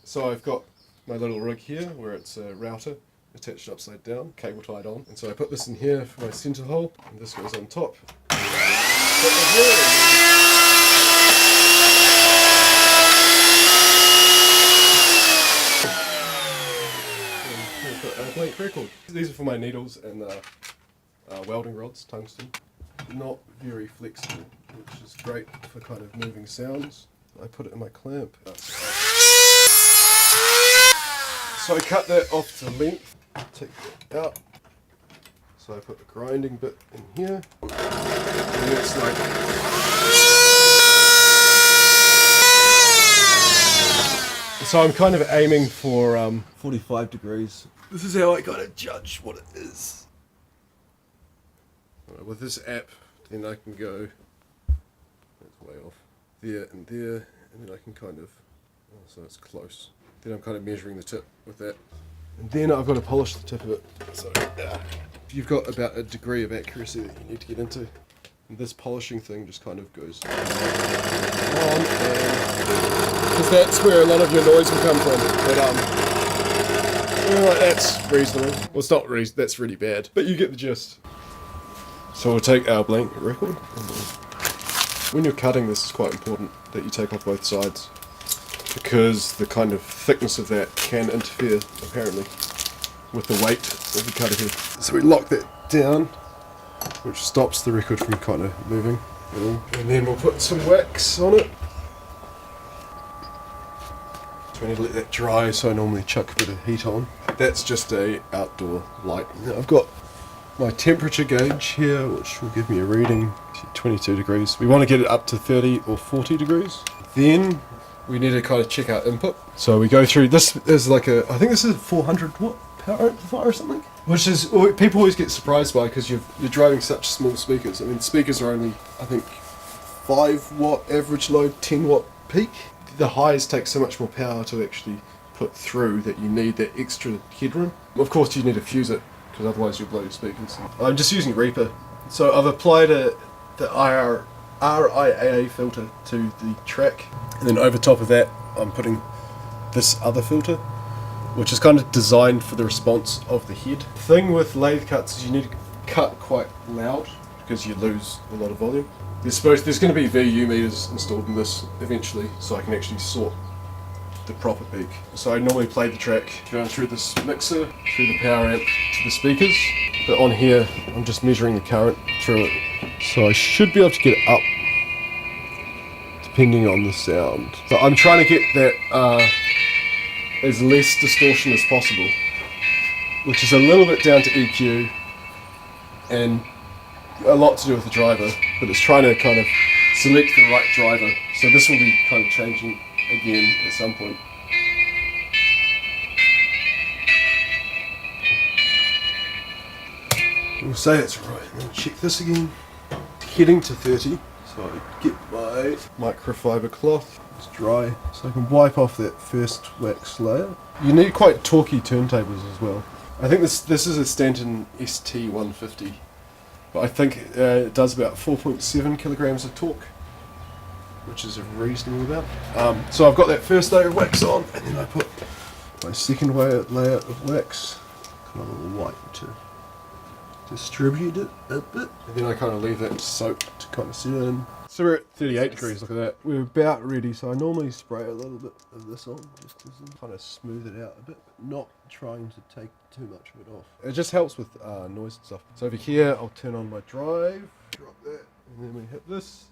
So I've got my little rig here where it's a router attached upside down, cable tied on. And so I put this in here for my center hole, and this goes on top. Blank record. These are for my needles and welding rods, tungsten. Not very flexible, which is great for kind of moving sounds. I put it in my clamp. So I cut that off to length, take that out. So I put the grinding bit in here. And it's like... So I'm kind of aiming for 45 degrees. This is how I kind of judge what it is. With this app, then I can go, that's way off, there, and then I can kind of, so it's close. Then I'm kind of measuring the tip with that. And then I've got to polish the tip of it. So you've got about a degree of accuracy that you need to get into. And this polishing thing just kind of goes on, because that's where a lot of your noise will come from. But that's reasonable. Well, it's not reasonable, that's really bad. But you get the gist. So we'll take our blank record. When you're cutting, this is quite important that you take off both sides, because the kind of thickness of that can interfere, apparently, with the weight of the cutter head. So we lock that down, which stops the record from kind of moving at all. And then we'll put some wax on it. So we need to let that dry, so I normally chuck a bit of heat on. That's just a outdoor light. Now I've got my temperature gauge here, which will give me a reading, 22 degrees. We want to get it up to 30 or 40 degrees. Then we need to kind of check our input. So we go through, this is like I think this is a 400 watt power amplifier or something. Which is, people always get surprised by, because you're driving such small speakers. I mean, speakers are only, I think, 5 watt average load, 10 watt peak. The highs take so much more power to actually put through that you need that extra headroom. Of course you need to fuse it, because otherwise you'll blow your speakers. I'm just using Reaper. So I've applied the RIAA filter to the track, and then over top of that I'm putting this other filter, which is kind of designed for the response of the head. The thing with lathe cuts is you need to cut quite loud, because you lose a lot of volume. There's going to be VU meters installed in this eventually, so I can actually sort the proper peak. So I normally play the track going through this mixer, through the power amp to the speakers, but on here I'm just measuring the current through it. So I should be able to get it up depending on the sound. So I'm trying to get that as less distortion as possible, which is a little bit down to EQ and a lot to do with the driver, but it's trying to kind of select the right driver. So this will be kind of changing again at some point. We'll say it's right, and then check this again. Heading to 30, so I get my microfiber cloth, it's dry, so I can wipe off that first wax layer. You need quite torquey turntables as well. I think this is a Stanton ST150, but I think it does about 4.7 kilograms of torque, which is a reasonable amount. So I've got that first layer of wax on, and then I put my second layer of wax, kind of a little white to distribute it a bit. And then I kind of leave that to soak to kind of sit in. So we're at 38 degrees, look at that. We're about ready, so I normally spray a little bit of this on, just to kind of smooth it out a bit, but not trying to take too much of it off. It just helps with noise and stuff. So over here, I'll turn on my drive, drop that, and then we hit this.